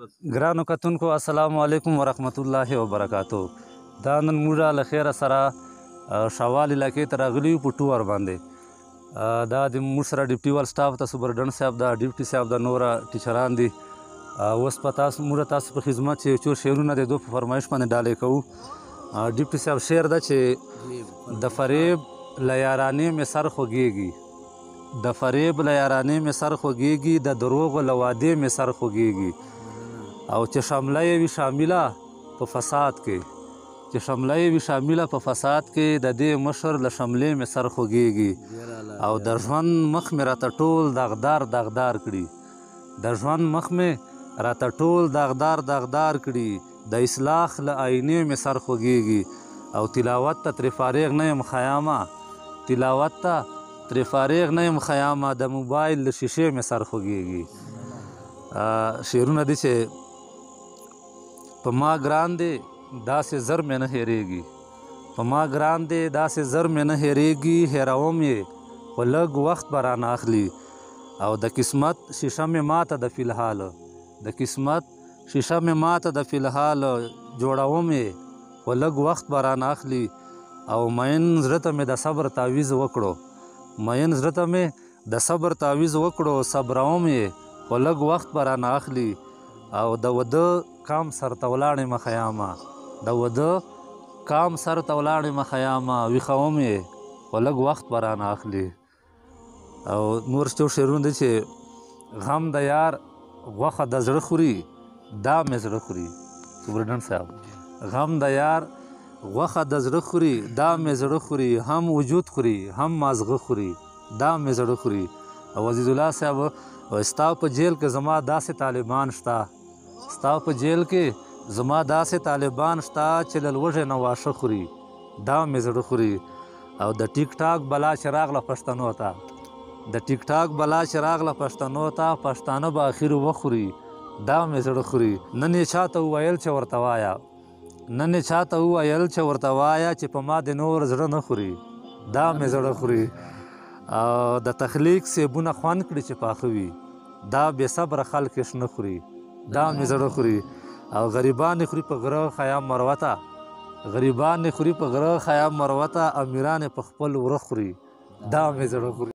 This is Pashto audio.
ګرانو کتونکو السلام علیکم ورحمت الله وبرکاتو. دا نن موږ له خیره سره شوال علاقې ته راغلي یو په ټور باندې. دا د موږ سره ډیپټي وال سټاف ته سوپرډنټ صاحب دا ډیپټي صاحب دا نوره ټیچران دي. اوس په موږ تاسو په خدمت چې څو شعرونه د دوی په فرمایش باندې ډالې کوو. ډیپټي صاحب شعر ده چې د فریب له یارانې مې سر خوږیږي، د فریب له یارانې مې سر خوږیږي، د دروغو له وعدې مې سر خوږیږي، او چې شمله یې وي شامله په فساد کې، چې شمله یې وي شامله په فساد کې، د دې مشر له شملې مې سر خوږیږي، او د ژوند مخ مې راته ټول داغدار داغدار کړي، د ژوند مخ مې راته ټول داغدار داغدار کړي، د اصلاح له آینې مې سر خوږیږي، او تلاوت ته ترې فارغ نه یم خیامه، تلاوت ته ترې فارغ نه یم خیامه، د موبایل له شیشې مې سر خوږیږي. شعرونه دي چې په ما ګران دی داسې زر مې نه هېرېږي، په ما ګران دی داسې زر مې نه هېرېږي، هېروم یې خو لږ وخت به رانه اخلي، او د قسمت شیشه مې ماته د فلحال، د قسمت شیشه مې ماته د فلحال، جوړوم یې خو لږ وخت به رانه اخلي، او مین زړه ته مې د صبر تعویض وکړو، مین زړه ته مې د صبر تعویض وکړو، صبروم یې خو لږ وخت به رانه اخلي، او د وده کام سر ته ولاړې مه خیامه، د وده کام سر ته ولاړې مه خیامه، ویښوم یې خو لږ وخت به رانه اخلي. او نور څو شعرونه دي چې غم د یار غوښه د زړه خوري، دا مې زړه خوري. سوپرډنټ صاحب غم د یار غوښه د زړه خوري، دا مې زړه خوري، هم وجود خوري هم مازغه خوري، دا مې زړه خوري. او عزیز الله صاحب ستا په جیل کې زما داسې طالبان شته، ستا په جیل کې زما داسې طالبان شته چې له لوږې نه واښه خوري، دا مې زړه خوري. او د ټیک ټاک بلا چې راغله پښتنو ته، د ټیک ټاک بلا چې راغله پښتنو ته، پښتانه به اخر وخوري، دا مې زړه خوري. نن یې چاته وویل چې ورته وایه، نن یې چاته وویل چې ورته وایه چې په ما د نور زړه نه خوري، دا مې زړه خوري. او د تخلیق سیبونه خوند کړي چې پاخه وي، دا بې صبره خلک یې شنه خوري، دا مې زړه خوري. او غریبان خوري په غره خیام مروته، غریبان خوري په غره خیام مروته، امیران په خپل وره خوري، دا مې زړه خوري.